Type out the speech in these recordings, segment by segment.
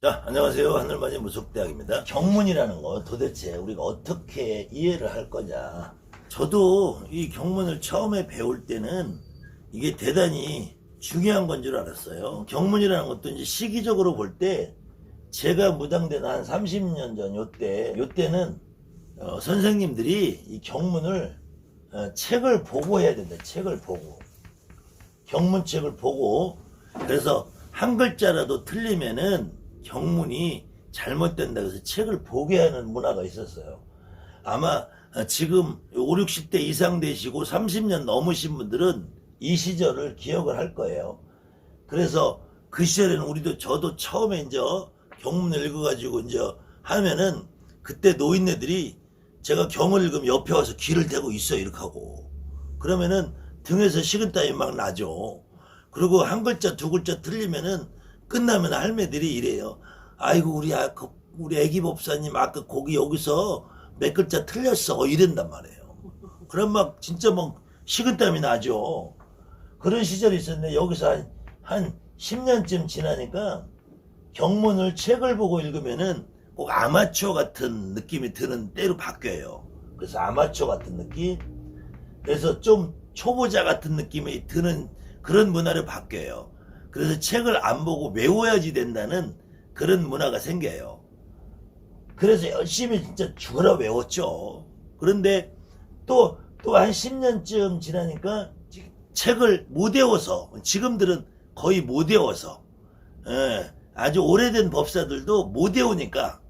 자, 안녕하세요. 하늘맞이 무속대학입니다. 경문이라는 거 도대체 우리가 어떻게 이해를 할 거냐. 저도 이 경문을 처음에 배울 때는 이게 대단히 중요한 건 줄 알았어요. 경문이라는 것도 이제 시기적으로 볼 때 제가 무당된 한 30년 전 요때는 선생님들이 이 경문을 책을 보고 해야 된다. 책을 보고. 경문책을 보고 그래서 한 글자라도 틀리면은 경문이 잘못된다 그래서 책을 보게 하는 문화가 있었어요. 아마 지금 5, 60대 이상 되시고 30년 넘으신 분들은 이 시절을 기억을 할 거예요. 그래서 그 시절에는 저도 처음에 이제 경문을 읽어가지고 이제 하면은 그때 노인네들이 제가 경을 읽으면 옆에 와서 귀를 대고 있어 이렇게 하고 그러면은 등에서 식은땀이 막 나죠. 그리고 한 글자 두 글자 틀리면은 끝나면 할매들이 이래요. 아이고 우리 애기 법사님 아까 거기 여기서 몇 글자 틀렸어 이랬단 말이에요. 그럼 막 진짜 막 식은땀이 나죠. 그런 시절이 있었는데 여기서 한 10년쯤 지나니까 경문을 책을 보고 읽으면은 꼭 아마추어 같은 느낌이 드는 때로 바뀌어요. 그래서 아마추어 같은 느낌, 그래서 좀 초보자 같은 느낌이 드는 그런 문화로 바뀌어요. 그래서 책을 안 보고 외워야지 된다는 그런 문화가 생겨요. 그래서 열심히 진짜 죽어라 외웠죠. 그런데 또 한 10년쯤 지나니까 책을 못 외워서 지금들은 거의 못 외워서 아주 오래된 법사들도 못 외우니까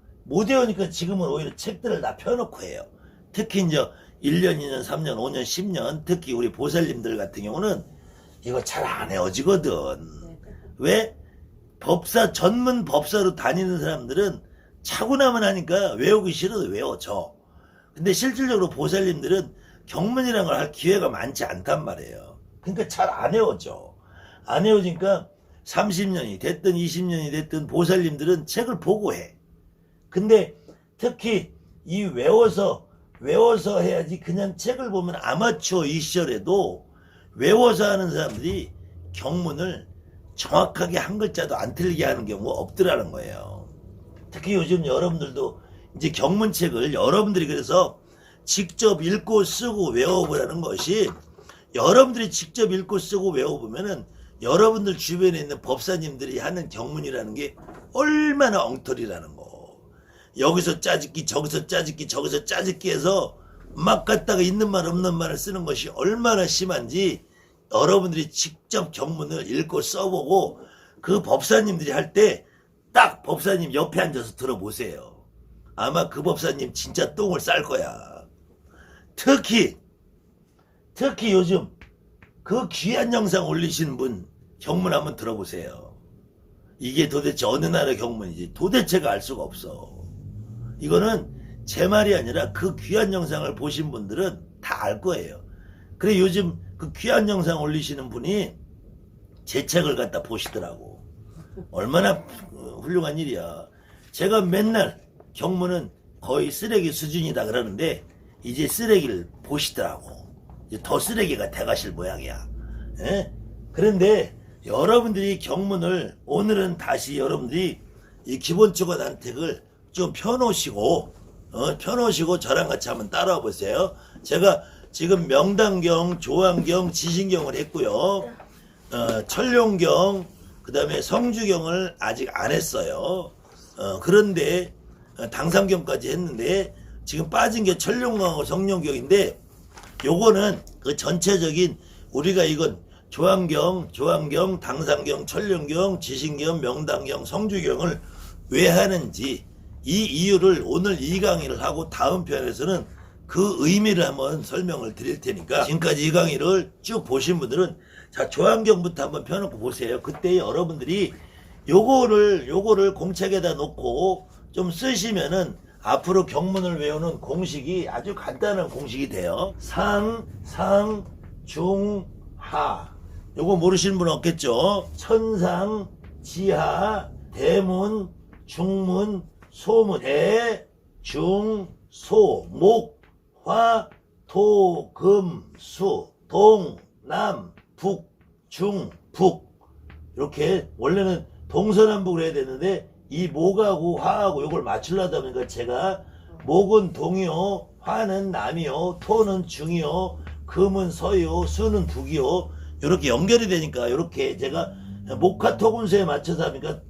지금은 오히려 책들을 다 펴놓고 해요. 특히 이제 1년, 2년, 3년, 5년, 10년 특히 우리 보살님들 같은 경우는 이거 잘 안 외워지거든. 왜? 전문 법사로 다니는 사람들은 차고나면 하니까 외우기 싫어도 외워져. 근데 실질적으로 보살님들은 경문이라는 걸 할 기회가 많지 않단 말이에요. 그러니까 잘 안 외워져. 안 외워지니까 30년이 됐든 20년이 됐든 보살님들은 책을 보고 해. 근데 특히 이 외워서 해야지 그냥 책을 보면 아마추어 이 시절에도 외워서 하는 사람들이 경문을 정확하게 한 글자도 안 틀리게 하는 경우가 없더라는 거예요. 특히 요즘 여러분들도 이제 경문책을 여러분들이 그래서 직접 읽고 쓰고 외워보라는 것이 여러분들이 직접 읽고 쓰고 외워보면은 여러분들 주변에 있는 법사님들이 하는 경문이라는 게 얼마나 엉터리라는 거. 여기서 짜집기 저기서 짜집기 저기서 짜집기 해서 막 갖다가 있는 말 없는 말을 쓰는 것이 얼마나 심한지 여러분들이 직접 경문을 읽고 써보고 그 법사님들이 할 때 딱 법사님 옆에 앉아서 들어보세요. 아마 그 법사님 진짜 똥을 쌀 거야. 특히 요즘 그 귀한 영상 올리시는 분 경문 한번 들어보세요. 이게 도대체 어느 나라 경문인지 도대체가 알 수가 없어. 이거는 제 말이 아니라 그 귀한 영상을 보신 분들은 다 알 거예요. 그래 요즘 그 귀한 영상 올리시는 분이 제 책을 갖다 보시더라고. 얼마나 훌륭한 일이야. 제가 맨날 경문은 거의 쓰레기 수준이다 그러는데 이제 쓰레기를 보시더라고. 이제 더 쓰레기가 돼가실 모양이야. 에? 그런데 여러분들이 경문을 오늘은 다시 여러분들이 이 기본초가 난택을 좀 펴놓으시고 저랑 같이 한번 따라와 보세요. 제가 지금 명당경, 조항경, 지신경을 했고요. 천룡경, 그 다음에 성주경을 아직 안 했어요. 그런데 당삼경까지 했는데 지금 빠진 게 천룡경하고 성룡경인데 요거는 그 전체적인 우리가 이건 조항경, 당상경, 천룡경, 지신경, 명당경, 성주경을 왜 하는지 이 이유를 오늘 이 강의를 하고 다음 편에서는 그 의미를 한번 설명을 드릴 테니까 지금까지 이 강의를 쭉 보신 분들은 자 조항경부터 한번 펴놓고 보세요. 그때 여러분들이 요거를 공책에다 놓고 좀 쓰시면은 앞으로 경문을 외우는 공식이 아주 간단한 공식이 돼요. 상, 중, 하. 요거 모르시는 분 없겠죠? 천상, 지하, 대문, 중문, 소문, 대, 중, 소, 목, 화, 토, 금, 수, 동, 남, 북, 중, 북. 이렇게 원래는 동서남북을 해야 되는데 이 목하고 화하고 요걸 맞추려다 보니까 제가 목은 동이요, 화는 남이요, 토는 중이요, 금은 서요, 수는 북이요. 이렇게 연결이 되니까 이렇게 제가 목화토금수에 맞춰서 하니까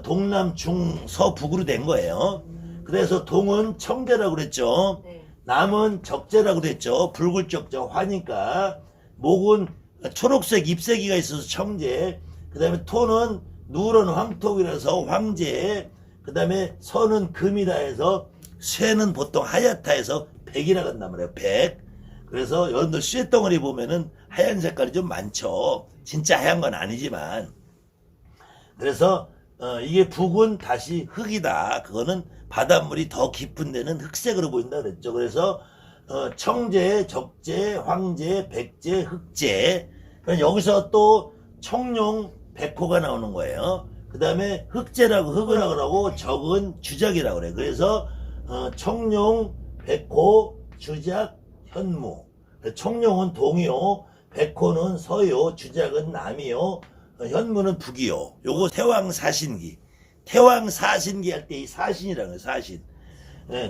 동남 중 서 북으로 된 거예요. 그래서 동은 청제라고 그랬죠. 네. 남은 적재라고 그랬죠. 붉을적자 화니까. 목은 초록색 잎새기가 있어서 청제. 그 다음에 토는 누런 황토이라서 황제. 그 다음에 서는 금이라 해서 쇠는 보통 하얗다 해서 백이라고 한단 말이에요. 백. 그래서 여러분들 쇠덩어리 보면은 하얀 색깔이 좀 많죠. 진짜 하얀 건 아니지만. 그래서 이게 북은 다시 흙이다. 그거는 바닷물이 더 깊은 데는 흑색으로 보인다 그랬죠. 그래서 청제, 적제, 황제, 백제, 흑제. 여기서 또 청룡, 백호가 나오는 거예요. 그 다음에 흑제라고 흑이라고 하고 적은 주작이라고 그래요. 그래서 청룡, 백호, 주작, 현무. 청룡은 동이요, 백호는 서요, 주작은 남이요, 현무는 북이요. 요거 태왕사신기. 태왕사신기 할 때 이 사신이라고 해요. 사신.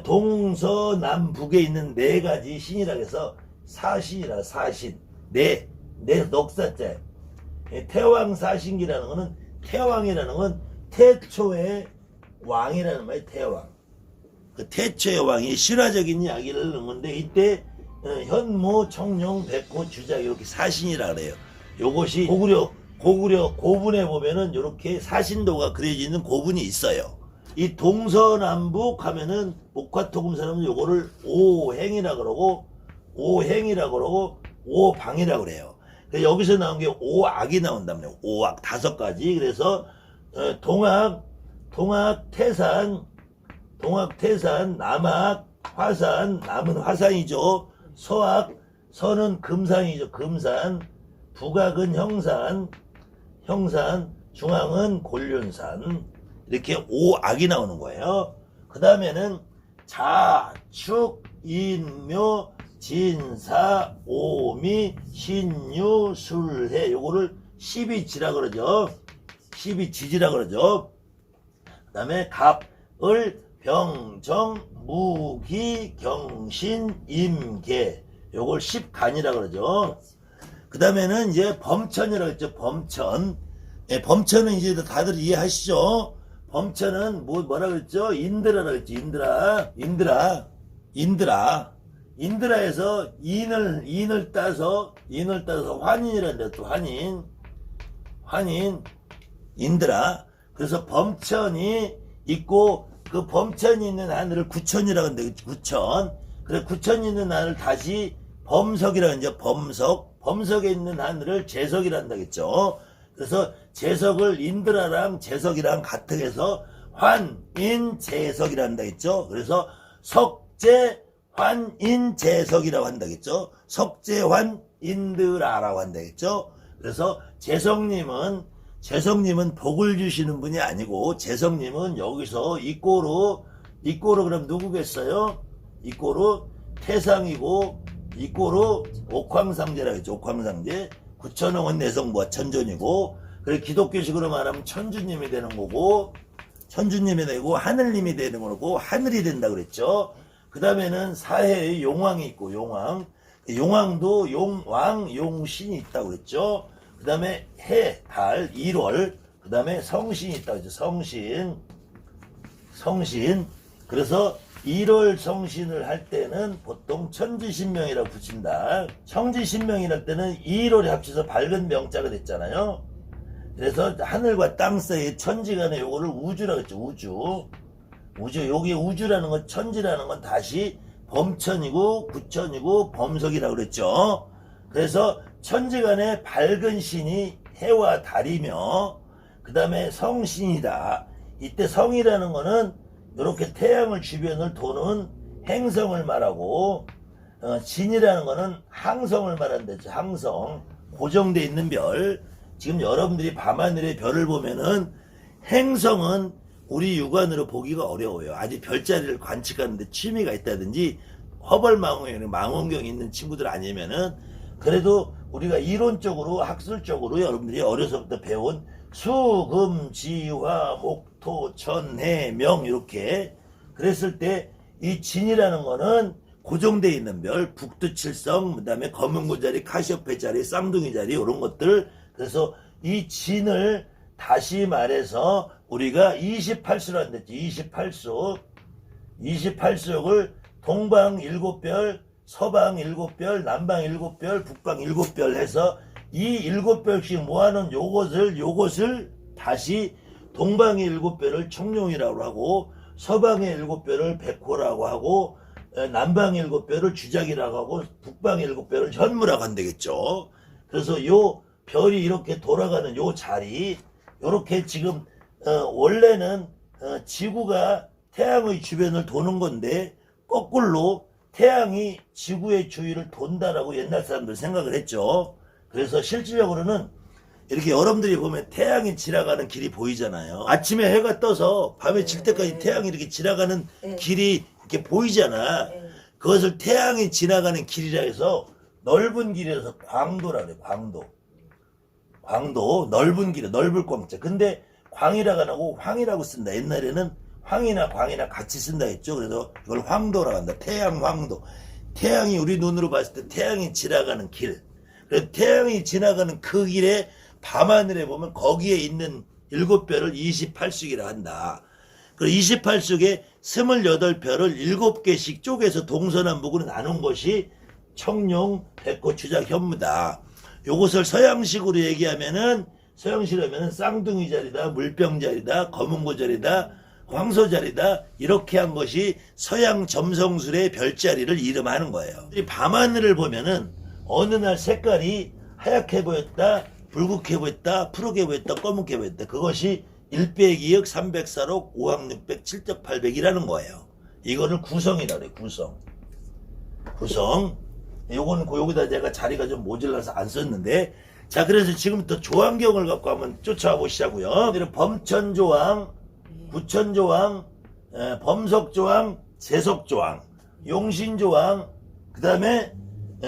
동서남북에 있는 네 가지 신이라고 해서 사신이라 사신. 네 넉사자. 태왕사신기라는 거는 태왕이라는 건 태초의 왕이라는 말이에요. 태왕. 그 태초의 왕이 신화적인 이야기를 넣은 건데 이때 현무, 청룡, 백호, 주작 이렇게 사신이라 그래요. 요것이 고구려 고분에 보면은 이렇게 사신도가 그려져 있는 고분이 있어요. 이 동서남북 하면은 목화토금 사람은 요거를 오행이라 그러고 오방이라 그래요. 여기서 나온 게 오악이 나온단 말이에요. 오악 5가지. 그래서 동악, 태산, 남악, 화산, 남은 화산이죠. 서악, 서는 금산이죠. 금산, 북악은 형산, 중앙은 곤륜산. 이렇게 5악이 나오는 거예요. 그 다음에는 자, 축, 인묘, 진사, 오미, 신유, 술해. 요거를 12지라 그러죠. 12지지라 그러죠. 그 다음에 갑, 을, 병, 정, 무기, 경신, 임계. 요걸 10간이라 그러죠. 그 다음에는 이제 범천이라고 했죠. 범천. 범천은 이제 다들 이해하시죠? 범천은 뭐라 그랬죠? 인드라라고 했죠. 인드라에서 인을 따서 환인이라는 데 또 환인, 인드라. 그래서 범천이 있고 그 범천이 있는 하늘을 구천이라고 하는데 구천. 그래 구천이 있는 하늘 다시 범석이라고 하죠. 범석에 있는 하늘을 재석이라 한다겠죠. 그래서 재석을 인드라랑 재석이랑 같게 해서 환인재석이라 한다겠죠. 그래서 석재 환인재석이라고 한다겠죠. 석재환 인드라라고 한다겠죠. 그래서 재석님은 복을 주시는 분이 아니고 재석님은 여기서 이꼬로 그럼 누구겠어요? 이꼬로 태상이고 이꼬로 옥황상제라고 했죠. 옥황상제. 구천홍은 내성부와 천존이고, 그래 기독교식으로 말하면 천주님이 되는 거고, 천주님이 되고 하늘님이 되는 거고 하늘이 된다 그랬죠. 그 다음에는 사해의 용왕이 있고 용왕도 용왕 용신이 있다고 그랬죠. 그 다음에 해, 달, 1월, 그 다음에 성신이 있다고 했죠. 성신. 그래서 1월 성신을 할 때는 보통 천지신명이라고 붙인다. 천지신명이랄 때는 2월에 합쳐서 밝은 명자가 됐잖아요. 그래서 하늘과 땅 사이에 천지간에 요거를 우주라고 했죠. 우주. 여기 우주라는 건 천지라는 건 다시 범천이고 구천이고 범석이라고 그랬죠. 그래서 천지간에 밝은 신이 해와 달이며 그 다음에 성신이다. 이때 성이라는 거는 이렇게 태양을 주변을 도는 행성을 말하고 진이라는 거는 항성을 말한다죠. 항성. 고정되어 있는 별. 지금 여러분들이 밤하늘의 별을 보면은 행성은 우리 육안으로 보기가 어려워요. 아직 별자리를 관측하는데 취미가 있다든지 망원경이 있는 친구들 아니면은 그래도 우리가 이론적으로 학술적으로 여러분들이 어려서부터 배운 수금지화 목토천해명 이렇게 그랬을 때 이 진이라는 거는 고정되어 있는 별, 북두칠성, 그 다음에 검은고자리, 카시오페자리, 쌍둥이자리 이런 것들. 그래서 이 진을 다시 말해서 우리가 28수라는 됐지. 28수역을 동방 7별, 서방 7별, 남방 7별, 북방 7별 해서 이 7별씩 모아놓은 요것을 다시 동방의 7별을 청룡이라고 하고 서방의 7별을 백호라고 하고 남방의 7별을 주작이라고 하고 북방의 7별을 현무라고 한다겠죠. 그래서 요 별이 이렇게 돌아가는 요 자리 요렇게 지금 원래는 지구가 태양의 주변을 도는 건데 거꾸로 태양이 지구의 주위를 돈다라고 옛날 사람들 생각을 했죠. 그래서 실질적으로는 이렇게 여러분들이 보면 태양이 지나가는 길이 보이잖아요. 아침에 해가 떠서 밤에 질 때까지 태양이 이렇게 지나가는 길이 이렇게 보이잖아. 그것을 태양이 지나가는 길이라 해서 넓은 길이라서 광도라 그래. 광도 넓은 길에 넓을 광자. 근데 광이라고 안 하고 황이라고 쓴다. 옛날에는 황이나 광이나 같이 쓴다 했죠. 그래서 이걸 황도라고 한다. 태양 황도. 태양이 우리 눈으로 봤을 때 태양이 지나가는 길. 그래서 태양이 지나가는 그 길에 밤하늘에 보면 거기에 있는 7별을 28숙이라 한다. 그리고 28숙에 28별을 7개씩 쪼개서 동서남북으로 나눈 것이 청룡, 백호, 주작, 현무다. 요것을 서양식으로 얘기하면은 쌍둥이 자리다, 물병 자리다, 검은고 자리다, 황소 자리다 이렇게 한 것이 서양 점성술의 별자리를 이름하는 거예요. 이 밤하늘을 보면은 어느 날 색깔이 하얗게 보였다, 붉게 보였다, 푸르게 보였다, 검게 보였다. 그것이 100이역, 304록, 5항600, 7적 800이라는 거예요. 이거를 구성이라 그래. 구성. 요거는 여기다 제가 자리가 좀 모질라서 안 썼는데, 자, 그래서 지금부터 조항경을 갖고 한번 쫓아와 보시자고요. 범천조항, 부천조항, 범석조항, 재석조항, 용신조항, 그 다음에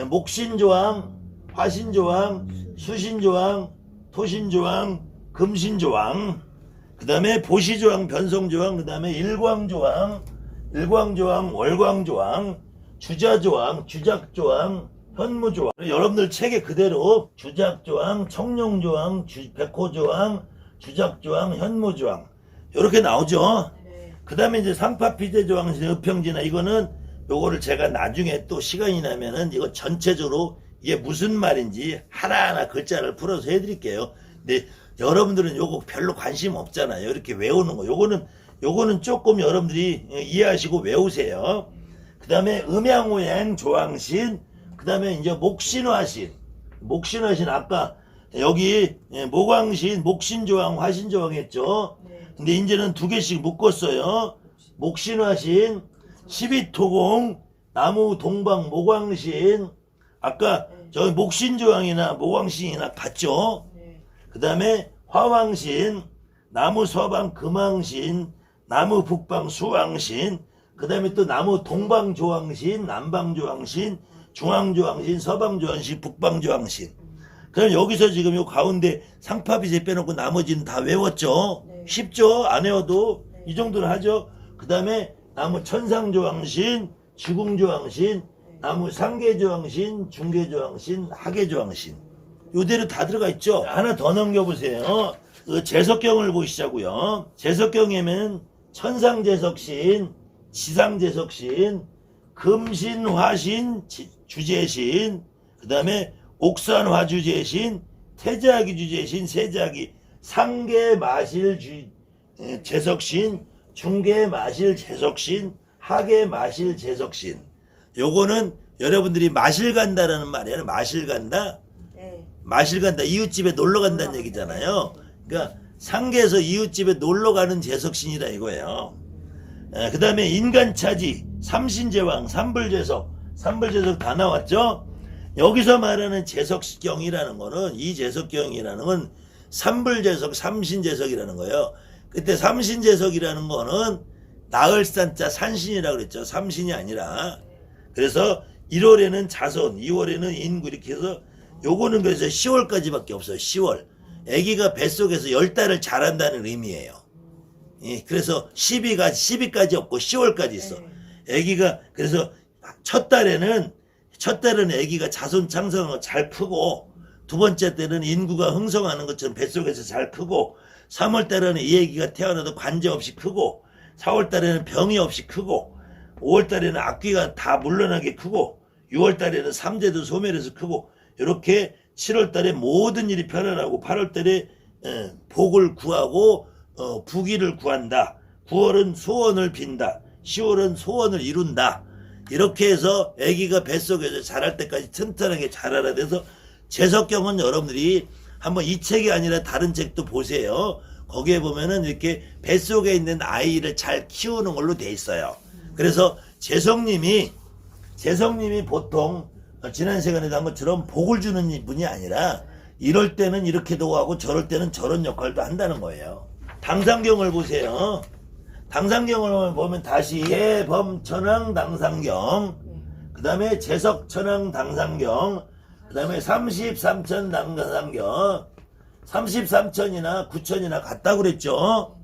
목신조항, 화신조항, 수신조항, 토신조항, 금신조항, 그 다음에 보시조항, 변성조항, 그 다음에 일광조항, 월광조항, 주자조항, 주작조항, 현무조항. 여러분들 책에 그대로 주작조항, 청룡조항, 백호조항, 주작조항, 현무조항 이렇게 나오죠. 그 다음에 이제 상파피제조항, 의평진화 이거는 요거를 제가 나중에 또 시간이 나면은 이거 전체적으로 이게 무슨 말인지 하나하나 글자를 풀어서 해드릴게요. 근데 여러분들은 요거 별로 관심 없잖아요. 이렇게 외우는 거. 요거는 조금 여러분들이 이해하시고 외우세요. 그 다음에 음양오행 조항신, 그 다음에 이제 목신화신 아까 여기 목왕신, 목신조항, 화신조항 했죠. 근데 이제는 2개씩 묶었어요. 목신화신, 12토공, 나무 동방 목왕신, 아까 저 목신조항이나 목왕신이나 같죠. 그 다음에 화왕신, 나무 서방 금왕신, 나무 북방 수왕신, 그 다음에 또 나무 동방조왕신, 남방조왕신, 중앙조왕신, 서방조왕신, 북방조왕신. 그럼 여기서 지금 요 가운데 상파비제 빼놓고 나머지는 다 외웠죠. 쉽죠? 안 외워도 이 정도는 하죠. 그 다음에 나무 천상조왕신, 지궁조왕신, 나무 상계조왕신, 중계조왕신, 하계조왕신. 요대로 다 들어가 있죠. 하나 더 넘겨보세요. 그 제석경을 보시자고요. 제석경에는 천상제석신, 지상제석신, 금신, 화신, 주제신, 그 다음에 옥산화주제신, 태자기 주제신, 세자기, 상계 마실 제석신, 중계 마실 제석신, 하계 마실 제석신. 요거는 여러분들이 마실 간다라는 말이에요. 마실 간다. 마실 간다. 이웃집에 놀러 간다는 얘기잖아요. 그러니까 상계에서 이웃집에 놀러 가는 제석신이라 이거예요. 그 다음에 인간차지, 삼신제왕, 삼불제석 다 나왔죠? 여기서 말하는 제석경이라는 거는, 이 제석경이라는 건 삼불제석, 삼신제석이라는 거예요. 그때 삼신제석이라는 거는 나흘산자 산신이라고 그랬죠. 삼신이 아니라. 그래서 1월에는 자손, 2월에는 인구 이렇게 해서 요거는 그래서 10월까지밖에 없어요. 10월. 아기가 뱃속에서 10달을 자란다는 의미예요. 예, 그래서 12까지 없고 10월까지 있어. 아기가 그래서 첫 달에는 아기가 자손 창성을 잘 크고, 두 번째 때는 인구가 흥성하는 것처럼 뱃속에서 잘 크고, 3월 달에는 이 아기가 태어나도 관제 없이 크고, 4월 달에는 병이 없이 크고, 5월 달에는 악귀가 다 물러나게 크고, 6월 달에는 삼재도 소멸해서 크고, 이렇게 7월 달에 모든 일이 편안하고, 8월 달에 복을 구하고 부귀를 구한다. 9월은 소원을 빈다. 10월은 소원을 이룬다. 이렇게 해서 아기가 뱃속에서 자랄 때까지 튼튼하게 자라라 돼서, 제석경은 여러분들이 한번 이 책이 아니라 다른 책도 보세요. 거기에 보면은 이렇게 뱃속에 있는 아이를 잘 키우는 걸로 돼 있어요. 그래서 재성님이 보통 지난 시간에도 한 것처럼 복을 주는 분이 아니라, 이럴 때는 이렇게도 하고 저럴 때는 저런 역할도 한다는 거예요. 당상경을 보세요. 당상경을 보면 다시 예범천왕 당상경, 그 다음에 재석천왕 당상경, 그 다음에 33천 당상경, 33천이나 9천이나 같다고 그랬죠.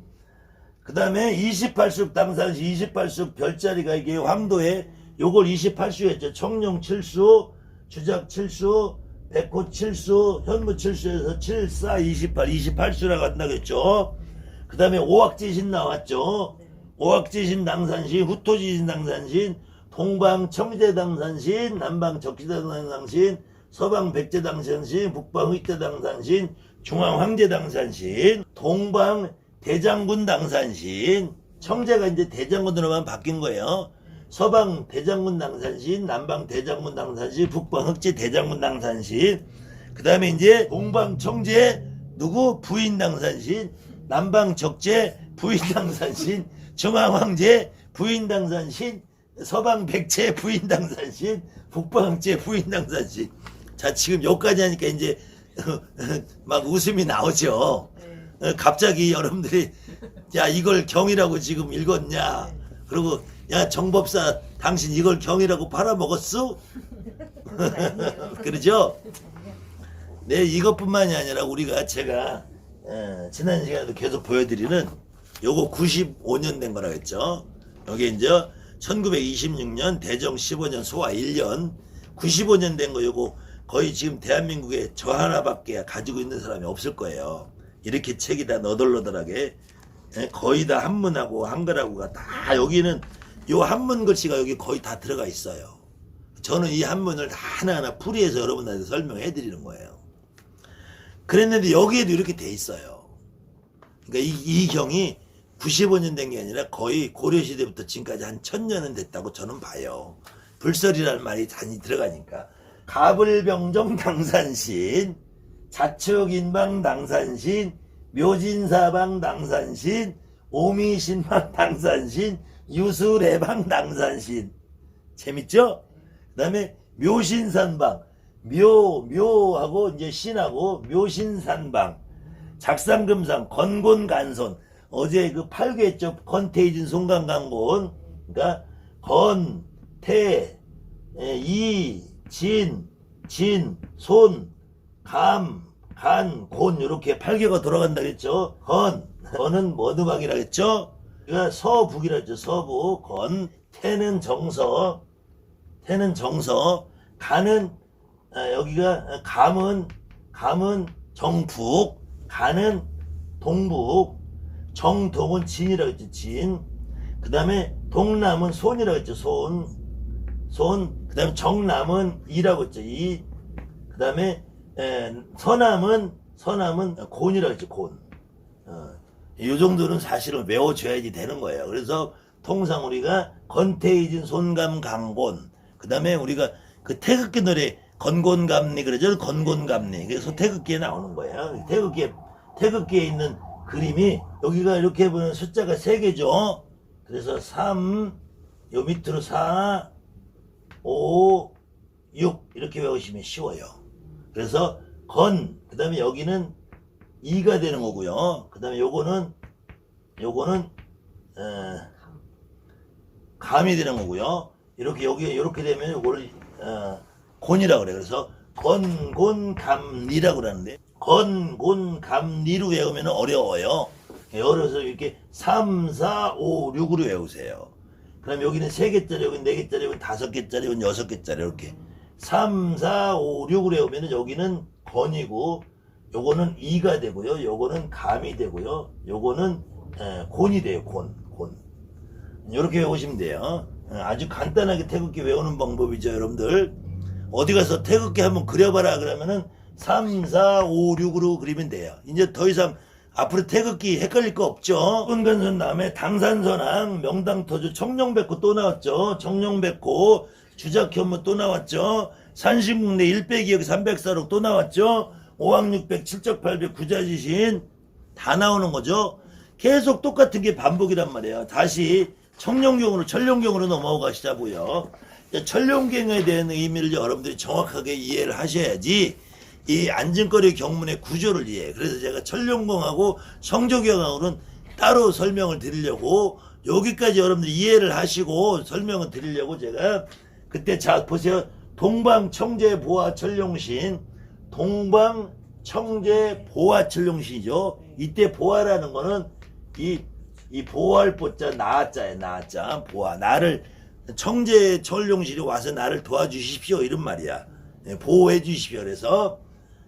그 다음에 28수 당상시, 28수 별자리가 이게 황도에 요걸 28수 했죠. 청룡 7수, 주작 7수, 백호 7수, 현무 7수에서 7, 4, 28, 28수라고 한다고 했죠. 그 다음에 오악지신 나왔죠. 오악지신 당산신, 후토지신 당산신, 동방 청제당산신, 남방 적지당산신, 서방 백제당산신, 북방 휘태당산신, 중앙 황제당산신, 동방 대장군 당산신, 청제가 이제 대장군으로만 바뀐 거예요. 서방 대장군 당산신, 남방 대장군 당산신, 북방 흑제 대장군 당산신, 그 다음에 이제 동방 청제 누구 부인 당산신, 남방 적제 부인 당산신, 중앙 황제 부인 당산신, 서방 백제 부인 당산신, 북방 흑제 부인 당산신. 자, 지금 여기까지 하니까 이제 막 웃음이 나오죠. 갑자기 여러분들이 야, 이걸 경이라고 지금 읽었냐? 그리고 야, 정법사 당신 이걸 경이라고 팔아먹었어? 그러죠? 네, 이것뿐만이 아니라 제가 지난 시간에도 계속 보여드리는 요거 95년 된 거라고 했죠. 여기 이제 1926년 대정 15년 소화 1년 95년 된 거, 요거 거의 지금 대한민국에 저 하나밖에 가지고 있는 사람이 없을 거예요. 이렇게 책이 다 너덜너덜하게 거의 다 한문하고 한글하고가 다, 여기는 요 한문 글씨가 여기 거의 다 들어가 있어요. 저는 이 한문을 다 하나하나 풀이해서 여러분들한테 설명해 드리는 거예요. 그랬는데 여기에도 이렇게 돼 있어요. 그러니까 이 경이 95년 된 게 아니라 거의 고려시대부터 지금까지 한 1000년은 됐다고 저는 봐요. 불설이라는 말이 단위 들어가니까. 가불병정 당산신, 자축인방 당산신, 묘진사방 당산신, 오미신방 당산신, 유수래방 당산신. 재밌죠? 그 다음에 묘신산방, 묘하고 이제 신하고 묘신산방, 작상금상, 건곤간손. 어제 그 8개 했죠. 건태이진 송강강곤. 그러니까 건, 태, 이, 진, 손, 감, 간, 곤, 이렇게 8개가 돌아간다 그랬죠. 건은 머드박이라 했죠. 그러니까 서북이라 했죠. 서북. 건, 태는 정서, 간은 여기가 감은 정북, 간은 동북, 정동은 진이라고 했죠. 진. 그 다음에 동남은 손이라고 했죠. 손. 그 다음에 정남은 이라고 했죠. 이. 그 다음에 서남은 곤이라고 했죠. 곤. 이 정도는 사실은 외워줘야지 되는 거예요. 그래서 통상 우리가 건태이진 손감 강곤, 그 다음에 우리가 그 태극기 노래 건곤감리 그러죠. 건곤감리. 그래서 태극기에 나오는 거예요. 태극기에 있는 그림이 여기가 이렇게 보면 숫자가 3개죠. 그래서 3, 요 밑으로 4, 5, 6 이렇게 외우시면 쉬워요. 그래서 그 다음에 여기는 2가 되는 거고요. 그 다음에 요거는 감이 되는 거고요. 이렇게 되면 요거를 곤이라고 그래. 그래서 건곤감리라고 그러는데, 건, 곤, 감, 리로 외우면 어려워요. 어려서 이렇게 3, 4, 5, 6으로 외우세요. 그럼 여기는 3개짜리, 여기는 4개짜리, 여기는 5개짜리, 여기는 6개짜리 이렇게 3, 4, 5, 6으로 외우면 여기는 건이고 요거는 이가 되고요. 요거는 감이 되고요. 요거는 곤이 돼요. 곤. 이렇게 외우시면 돼요. 아주 간단하게 태극기 외우는 방법이죠. 여러분들 어디 가서 태극기 한번 그려봐라 그러면은 3, 4, 5, 6으로 그리면 돼요. 이제 더 이상 앞으로 태극기 헷갈릴 거 없죠. 은간선 다음에 당산선왕, 명당터주, 청룡백호 또 나왔죠. 청룡백호, 주작현무 또 나왔죠. 산신국내 1빼기역 304록 또 나왔죠. 5항600, 7적800, 구자지신 다 나오는 거죠. 계속 똑같은 게 반복이란 말이에요. 다시 청룡경으로 천룡경으로 넘어가시자고요. 천룡경에 대한 의미를 여러분들이 정확하게 이해를 하셔야지 이 안진거리 경문의 구조를 이해해. 그래서 제가 천룡경하고 성조경하고는 따로 설명을 드리려고 여기까지 여러분들이 이해를 하시고 설명을 드리려고 제가 그때 자 보세요. 동방청제보화천룡신, 동방청제보화천룡신이죠. 이때 보화라는 거는 이 보호할 보자 나자에 나자 보화 나를 청제 천룡신이 와서 나를 도와주십시오 이런 말이야. 보호해 주십시오. 그래서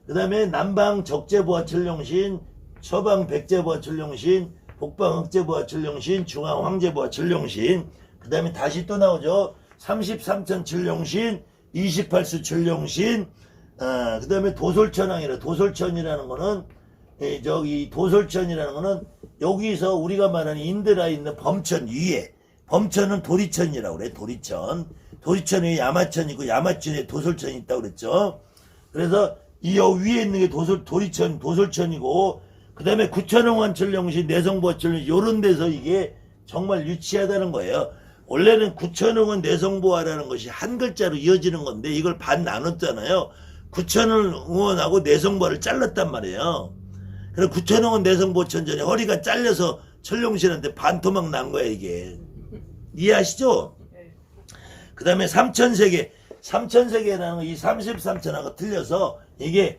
그 다음에 남방 적재보화 천룡신, 서방 백제보화 천룡신, 북방 흑제보화 천룡신, 중앙 황제보화 천룡신. 그 다음에 다시 또 나오죠. 33천 천룡신, 28수 천룡신. 그 다음에 도솔천이라는 거는 저기 도솔천이라는 거는 여기서 우리가 말하는 인드라에 있는 범천 위에, 범천은 도리천이라고 그래. 도리천이 야마천이고 야마천에 도솔천이 있다고 그랬죠. 그래서 이 위에 있는 게 도솔천이고 그 다음에 구천홍원 천룡신, 내성보화 천룡신 요런 데서 이게 정말 유치하다는 거예요. 원래는 구천홍원 내성보화라는 것이 한 글자로 이어지는 건데 이걸 반 나눴잖아요. 구천홍원하고 내성보화를 잘랐단 말이에요. 그래서 구천홍원 내성보천전에 허리가 잘려서 천룡신한테 반토막 난 거야 이게. 이해하시죠? 그 다음에 삼천세계라는 거 이 33천하고 틀려서 이게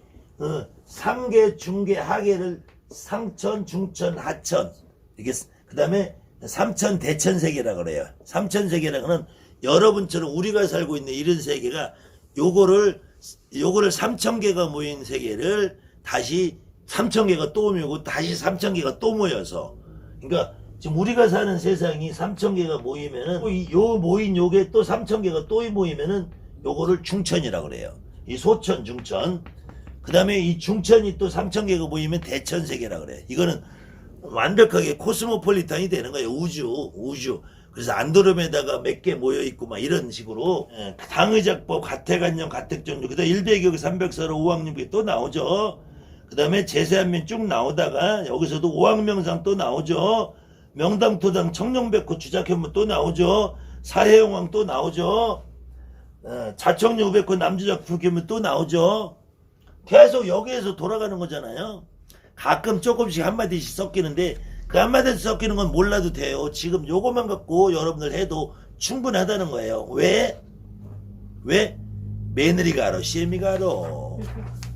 상계, 중계, 하계를 상천, 중천, 하천 이게 그 다음에 삼천대천세계라고 그래요. 삼천세계라는 거는 여러분처럼 우리가 살고 있는 이런 세계가 요거를 3,000개가 모인 세계를 다시 3,000개가 또 모이고 다시 3,000개가 또 모여서 그러니까 지금 우리가 사는 세상이 3,000개가 모이면은 요 모인 요게 또 3,000개가 또 모이면은 요거를 중천이라고 그래요. 이 소천, 중천. 그 다음에 이 중천이 또 3,000개가 모이면 대천세계라고 그래요. 이거는 완벽하게 코스모폴리탄이 되는 거예요. 우주. 그래서 안드로메다가 몇 개 모여있고 막 이런 식으로 당의작법, 가택안녕, 가택정조 그 다음 1배격 300사로 5학년비 또 나오죠. 그 다음에 제세한면 쭉 나오다가 여기서도 5학명상 또 나오죠. 명당토당 청룡백호 주작현무 또 나오죠. 사해영왕 또 나오죠. 자청룡백호 남주작 불현무 또 나오죠. 계속 여기에서 돌아가는 거잖아요. 가끔 조금씩 한마디씩 섞이는데 그 한마디씩 섞이는 건 몰라도 돼요. 지금 요것만 갖고 여러분들 해도 충분하다는 거예요. 왜? 며느리가 알아, 시애미가 알아.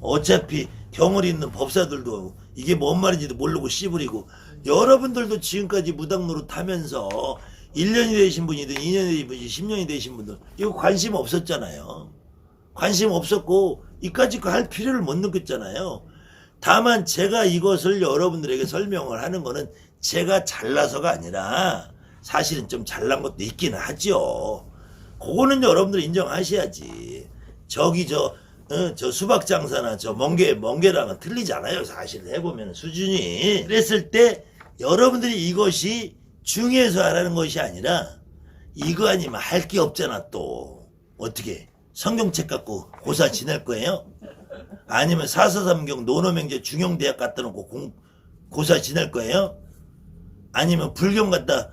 어차피 경을 있는 법사들도 이게 뭔 말인지도 모르고 씨부리고 여러분들도 지금까지 무당노릇 하면서 1년이 되신 분이든 2년이 되신 분이든 10년이 되신 분들 이거 관심 없었잖아요. 관심 없었고 이까짓 거 할 필요를 못 느꼈잖아요. 다만 제가 이것을 여러분들에게 설명을 하는 거는 제가 잘나서가 아니라 사실은 좀 잘난 것도 있기는 하죠. 그거는 여러분들 인정하셔야지. 저기 저 수박 장사나 저 멍게랑은 틀리잖아요. 사실 해보면 수준이. 그랬을 때 여러분들이 이것이 중요해서 하라는 것이 아니라 이거 아니면 할 게 없잖아 또. 어떻게 성경책 갖고 고사 지낼 거예요? 아니면 사서삼경 논어맹제 중용대학 갖다 놓고 고사 지낼 거예요? 아니면 불경 갖다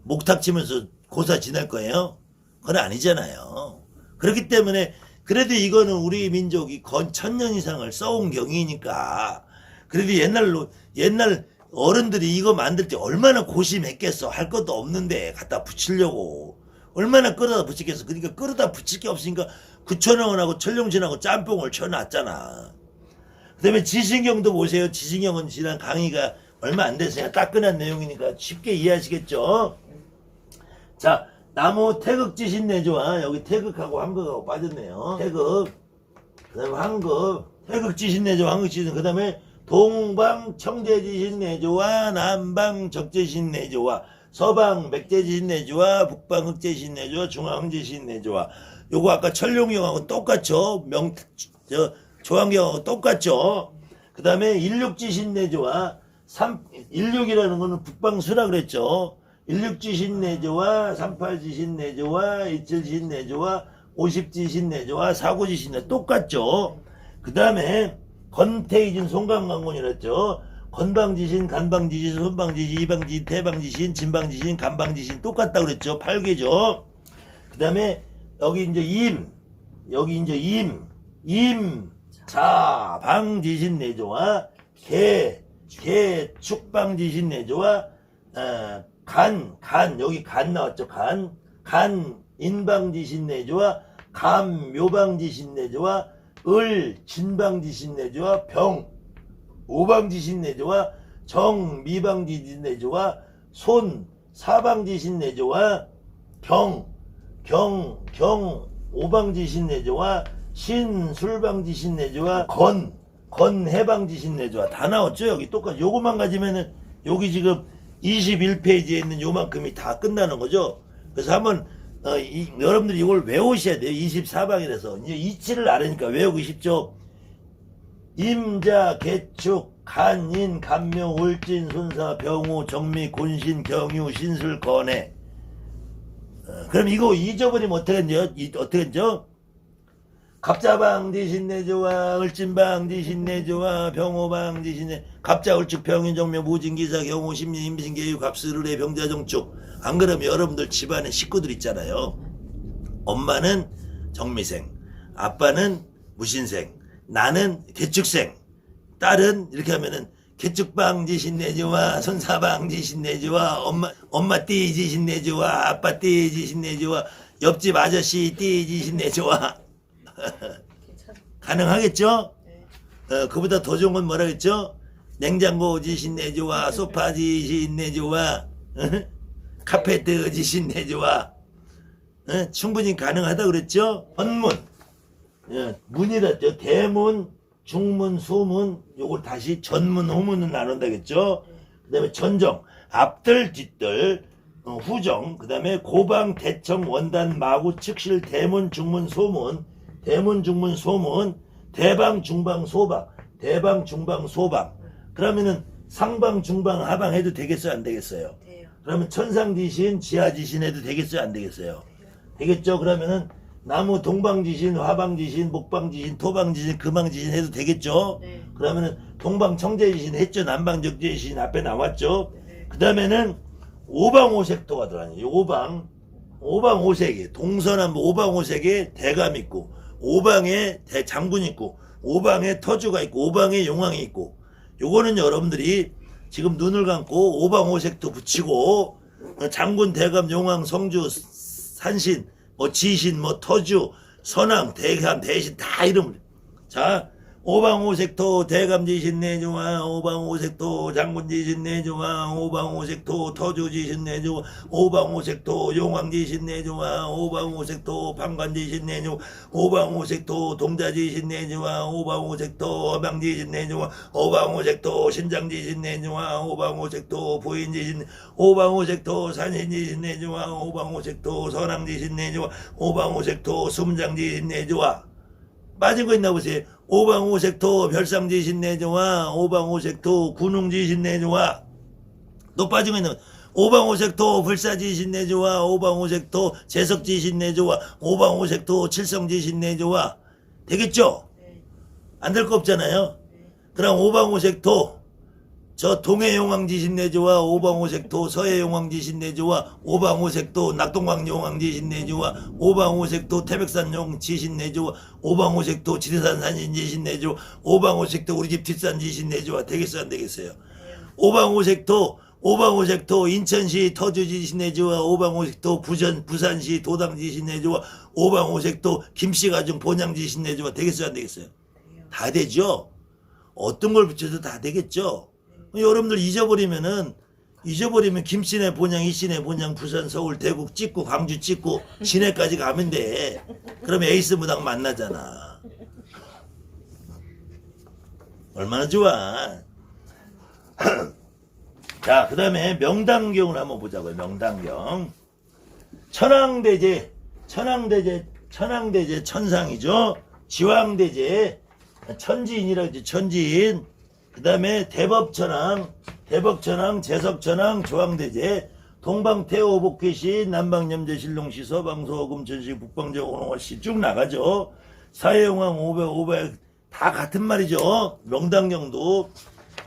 목탁 치면서 고사 지낼 거예요? 그건 아니잖아요. 그렇기 때문에 그래도 이거는 우리 민족이 건 1000년 이상을 써온 경이니까 그래도 옛날 어른들이 이거 만들 때 얼마나 고심했겠어. 할 것도 없는데 갖다 붙이려고 얼마나 끌어다 붙이겠어. 그러니까 끌어다 붙일 게 없으니까 구천원하고 천룡신하고 짬뽕을 쳐놨잖아. 그 다음에 지신경도 보세요. 지신경은 지난 강의가 얼마 안 됐어요. 따끈한 내용이니까 쉽게 이해하시겠죠? 자, 나무 태극지신 내조와 여기 태극하고 환극하고 빠졌네요. 태극, 그 다음에 환극, 태극지신 내조, 환극지신, 그 다음에 동방 청제지신 내조와 남방 적재신 내조와 서방 맥제지신 내조와 북방 흑제신 내조와 중앙 흑제신 내조와 요거 아까 철룡경하고 똑같죠? 조항경하고 똑같죠? 그 다음에 일육지신 내조와 16이라는 거는 북방수라 그랬죠? 일육지신 내조와 38지신 내조와 27지신 내조와 50지신 내조와 49지신 내조 똑같죠? 그 다음에 건태이진 송강강곤이랬죠? 건방지신, 간방지신, 손방지신, 이방지신, 태방지신, 진방지신, 간방지신 똑같다 그랬죠? 8개죠? 그 다음에 여기 이제 자방지신 내조와 축방지신 내조와 여기 간 나왔죠? 인방지신 내조와 묘방지신 내조와 진방지신 내조와 오방지신 내조와 미방지신 내조와 사방지신 내조와 오방지신 내조와 술방지신 내조와 해방지신 내조와 다 나왔죠. 여기 똑같이 요것만 가지면은 여기 지금 21페이지에 있는 요만큼이 다 끝나는 거죠. 그래서 한번 여러분들이 이걸 외우셔야 돼요. 24방이라서 이제 이치를 알으니까 외우기 쉽죠. 임자, 개축, 간인, 간묘, 울진, 손사, 병우, 정미, 곤신, 경유, 신술, 건해. 그럼 이거 잊어버리면 어떻게 했죠? 갑자방 지신 내조와 을진방 지신 내조와 병호방 지신 내 갑자, 을축, 병인, 정묘, 무진기사, 경호, 심리, 임신, 계유, 갑수르레, 병자, 정축. 안 그러면 여러분들 집안에 식구들 있잖아요. 엄마는 정미생, 아빠는 무신생, 나는 개축생, 딸은 이렇게 하면은 개축방 지신 내조와 손사방 지신 내조와 엄마 띠 지신 내조와 아빠 띠 지신 내조와 옆집 아저씨 띠 지신 내조와 가능하겠죠? 그보다 더 좋은 건 뭐라겠죠? 냉장고 지신 내조와 소파 지신 내조와 카페트 지신 내조와 충분히 가능하다 그랬죠? 헌문, 문이랬죠. 대문, 중문, 수문, 요걸 다시 전문, 후문을 나눈다겠죠? 그 다음에 전정, 앞들, 뒤들, 후정, 그 다음에 고방, 대청, 원단, 마구, 측실, 대문, 중문, 소문, 대문, 중문, 소문, 대방, 중방, 소방, 대방, 중방, 소방. 그러면은 상방, 중방, 하방 해도 되겠어요? 안 되겠어요? 그러면 천상지신, 지하지신 해도 되겠어요? 안 되겠어요? 되겠죠? 그러면은 나무 동방지신, 화방지신, 목방지신, 토방지신, 금방지신 해도 되겠죠? 네. 그러면은 동방청제지신 했죠? 남방적제지신 앞에 나왔죠? 네. 그 다음에는 오방오색토가 들어가요. 오방오색이 동서남북 오방오색에 대감 있고 오방에 장군 있고 오방에 터주가 있고 오방에 용왕이 있고 요거는 여러분들이 지금 눈을 감고 오방오색토 붙이고 장군, 대감, 용왕, 성주, 산신, 지신, 터주, 선왕, 대감, 대신 다 이름을. 자, 오방오색토, 대감지신 내조와 오방오색토, 장군지신 내조와 오방오색토, 터주지신 내조, 오방오색토, 용왕지신 내조와 오방오색토, 방관지신 내조, 오방오색토, 동자지신 내조와 오방오색토, 어방지신 내조와 오방오색토, 신장지신 내조와 오방오색토, 부인지신, 오방오색토, 산신지신 내조와 오방오색토, 선왕지신 내조와 오방오색토, 숨장지신 내조와 빠진 거 있나 보세요. 오방오색토 별상지신 내조와 오방오색토 군웅지신 내조와 또 빠진 거 있나 보세요. 오방오색토 불사지신 내조와 오방오색토 재석지신 내조와 오방오색토 칠성지신 내조와 되겠죠? 안 될 거 없잖아요. 그럼 오방오색토 저 동해용왕지신 내조와 오방오색토 서해용왕지신 내조와 오방오색토 낙동강용왕지신 내조와 오방오색토 태백산용 지신 내조와 오방오색토 지리산 산신지신 내조 오방오색토 우리집 뒷산지신 내조와 되겠어요? 안 되겠어요? 오방오색토 인천시 터주지신 내조와 오방오색토 부산시 도당지신 내조와 오방오색토 김씨가정 본양지신 내조와 되겠어요? 안 되겠어요? 다 되죠? 어떤 걸 붙여도 다 되겠죠. 여러분들 잊어버리면 김씨네 본향, 이씨네 본향, 부산, 서울, 대구 찍고 광주 찍고 시내까지 가면 돼. 그러면 에이스 무당 만나잖아. 얼마나 좋아. 자, 그 다음에 명당경을 한번 보자고요. 명당경. 천황대제 천상이죠. 지왕대제 천지인이라고 하죠. 천지인. 그 다음에 대법천왕, 재석천왕, 조왕대제, 동방태호 복회시, 남방염제 신롱시, 서방소금 전시, 북방제 오농화시 쭉 나가죠. 사해용왕 500 다 같은 말이죠. 명당경도.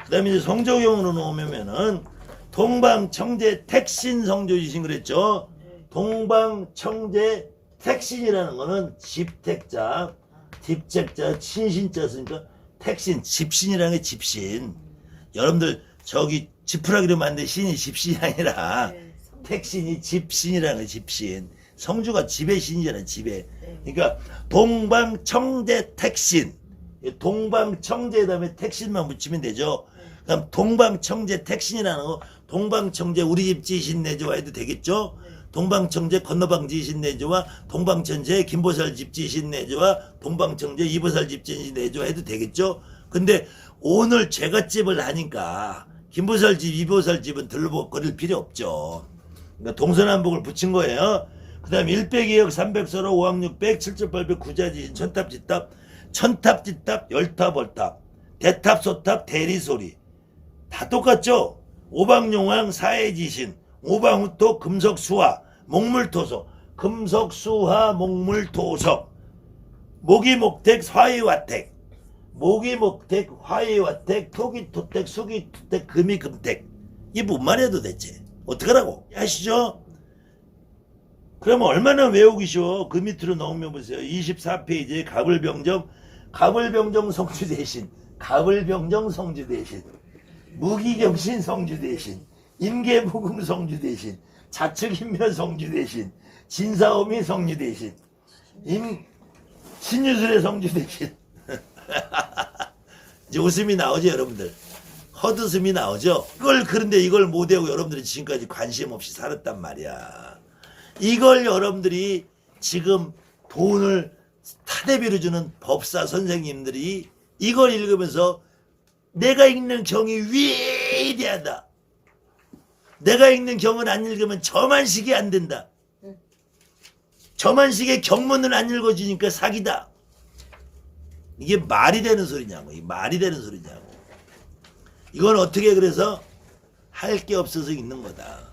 그 다음에 이제 성조경으로 놓으면은 동방청제 택신 성조지신 그랬죠. 동방청제 택신이라는 거는 집택자, 집책자, 친신자 쓰니까 택신, 집신이라는 게 집신. 여러분들 저기 지푸라기로 만든 신이 집신이 아니라 택신이 집신이라는 게 집신. 성주가 집의 신이잖아요. 집에. 그러니까 동방청제 택신. 동방청제 다음에 택신만 붙이면 되죠. 그럼 동방청제 택신이라는 거 동방청제 우리 집 지신 내조와 해도 되겠죠. 동방청제 건너방 지신 내조와 동방천제 김보살 집 지신 내조와 동방청제 이보살 집 지신 내조와 해도 되겠죠. 근데 오늘 제갓집을 하니까 김보살 집 이보살 집은 들러거릴 필요 없죠. 그러니까 동서남북을 붙인 거예요. 그 다음 102억 300서로 5학 600 7,800 구자지신 천탑지탑 천탑지탑 열탑월탑 대탑 소탑 대리소리 다 똑같죠. 오방용왕 사해지신 오방후토 금석수화 목물토석 금석수화 목물토석 모기목택 화의화택 모기목택 화의화택 토기토택 수기토택 금이금택 이게 뭔 말이야 도대체. 어떡하라고 아시죠? 그러면 얼마나 외우기 쉬워. 그 밑으로 넣으면 보세요. 24페이지에 가불병정 성주 대신 가불병정 성주 대신 무기경신 성주 대신 임계무금 성주 대신 자측인면 성주 대신 진사오미 성주 대신 신유술의 성주 대신 이제 웃음이 나오죠 여러분들. 헛웃음이 나오죠. 그런데 이걸 못 외우고 여러분들이 지금까지 관심 없이 살았단 말이야. 이걸 여러분들이 지금 돈을 타대비로 주는 법사 선생님들이 이걸 읽으면서 내가 읽는 경이 위대하다. 내가 읽는 경을 안 읽으면 저만식이 안 된다. 저만식의 경문을 안 읽어주니까 사기다. 이게 말이 되는 소리냐고. 이 말이 되는 소리냐고. 이건 어떻게 그래서 할 게 없어서 읽는 거다.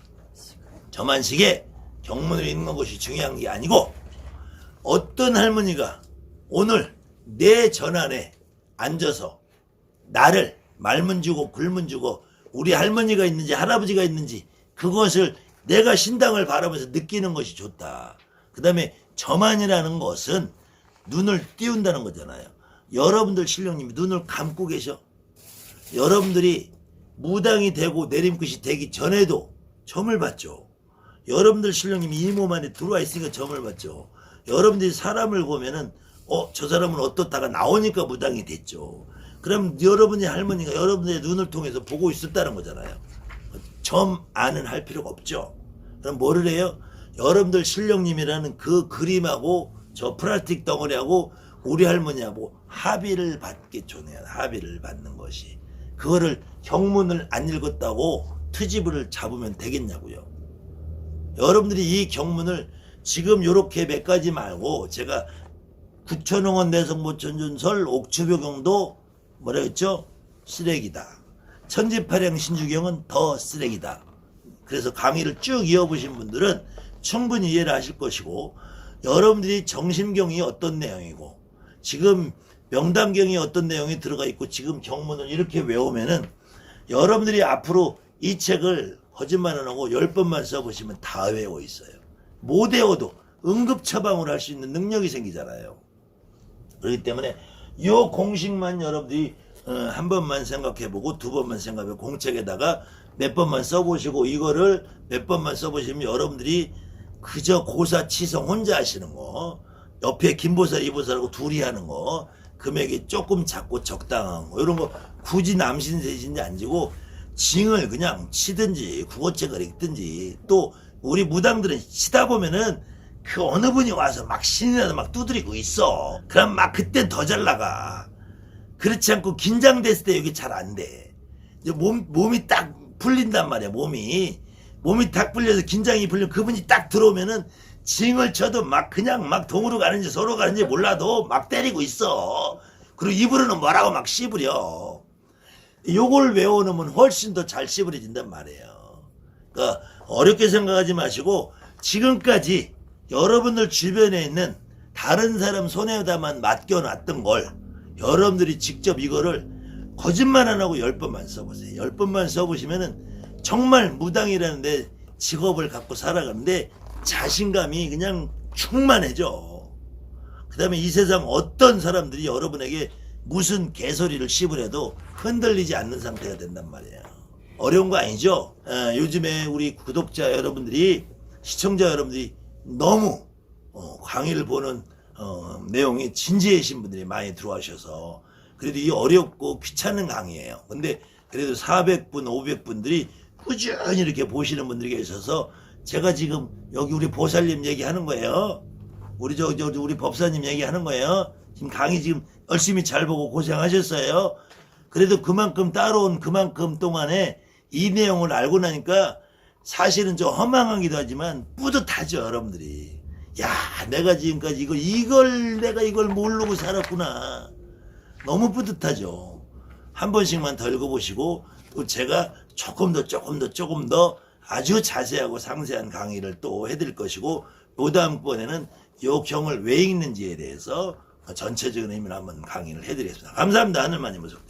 저만식의 경문을 읽는 것이 중요한 게 아니고 어떤 할머니가 오늘 내 전안에 앉아서 나를 말문 주고 글문 주고 우리 할머니가 있는지 할아버지가 있는지 그것을 내가 신당을 바라보면서 느끼는 것이 좋다. 그 다음에 저만이라는 것은 눈을 띄운다는 거잖아요. 여러분들 신령님이 눈을 감고 계셔. 여러분들이 무당이 되고 내림끝이 되기 전에도 점을 봤죠. 여러분들 신령님이 이 몸 안에 들어와 있으니까 점을 봤죠. 여러분들이 사람을 보면은 저 사람은 어떻다가 나오니까 무당이 됐죠. 그럼 여러분의 할머니가 여러분의 눈을 통해서 보고 있었다는 거잖아요. 점 안은 할 필요가 없죠. 그럼 뭐를 해요? 여러분들 신령님이라는 그 그림하고 저 플라스틱 덩어리하고 우리 할머니하고 합의를 받게 전해야 합의를 받는 것이. 그거를 경문을 안 읽었다고 트집을 잡으면 되겠냐고요. 여러분들이 이 경문을 지금 요렇게 몇 가지 말고 제가 구천홍원 내성모천준설 옥추묘경도 뭐라 했죠? 쓰레기다. 천지파량 신주경은 더 쓰레기다. 그래서 강의를 쭉 이어보신 분들은 충분히 이해를 하실 것이고 여러분들이 정심경이 어떤 내용이고 지금 명당경이 어떤 내용이 들어가 있고 지금 경문을 이렇게 외우면은 여러분들이 앞으로 이 책을 거짓말 안 하고 10번만 써보시면 다 외워 있어요. 못 외워도 응급처방을 할 수 있는 능력이 생기잖아요. 그렇기 때문에 이 공식만 여러분들이 한 번만 생각해보고 두 번만 생각해보고 공책에다가 몇 번만 써보시고 이거를 몇 번만 써보시면 여러분들이 그저 고사치성 혼자 하시는 거 옆에 김보살 이보살하고 둘이 하는 거 금액이 조금 작고 적당한 거 이런 거 굳이 남신세신지 안 지고 징을 그냥 치든지 국어책을 읽든지 또 우리 무당들은 치다 보면은 그 어느 분이 와서 막 신이라도 막 두드리고 있어. 그럼 막 그땐 더 잘 나가. 그렇지 않고 긴장됐을 때 여기 잘 안 돼. 이제 몸이 딱 풀린단 말이야. 몸이 딱 풀려서 긴장이 풀리면 그분이 딱 들어오면은 징을 쳐도 막 그냥 막 동으로 가는지 서로 가는지 몰라도 막 때리고 있어. 그리고 입으로는 뭐라고 막 씹으려. 요걸 외워놓으면 훨씬 더 잘 씹으려진단 말이에요. 그러니까 어렵게 생각하지 마시고 지금까지 여러분들 주변에 있는 다른 사람 손에다만 맡겨놨던 걸 여러분들이 직접 이거를 거짓말 안 하고 10번만 써보세요. 10번만 써보시면은 정말 무당이라는 데 직업을 갖고 살아가는데 자신감이 그냥 충만해져. 그 다음에 이 세상 어떤 사람들이 여러분에게 무슨 개소리를 씹으려도 흔들리지 않는 상태가 된단 말이에요. 어려운 거 아니죠? 요즘에 우리 구독자 여러분들이, 시청자 여러분들이 너무 강의를 보는 내용이 진지해신 분들이 많이 들어와셔서 그래도 이 어렵고 귀찮은 강의예요. 근데 그래도 400분, 500분들이 꾸준히 이렇게 보시는 분들이 계셔서 제가 지금 여기 우리 보살님 얘기하는 거예요. 우리 법사님 얘기하는 거예요. 지금 강의 지금 열심히 잘 보고 고생하셨어요. 그래도 그만큼 따라온 그만큼 동안에 이 내용을 알고 나니까 사실은 좀 허망하기도 하지만 뿌듯하죠, 여러분들이. 야, 내가 지금까지 내가 이걸 모르고 살았구나. 너무 뿌듯하죠. 한 번씩만 더 읽어보시고 또 제가 조금 더 아주 자세하고 상세한 강의를 또 해드릴 것이고 그 다음번에는 요 경을 왜 읽는지에 대해서 전체적인 의미를 한번 강의를 해드리겠습니다. 감사합니다. 하늘만이 무섭다.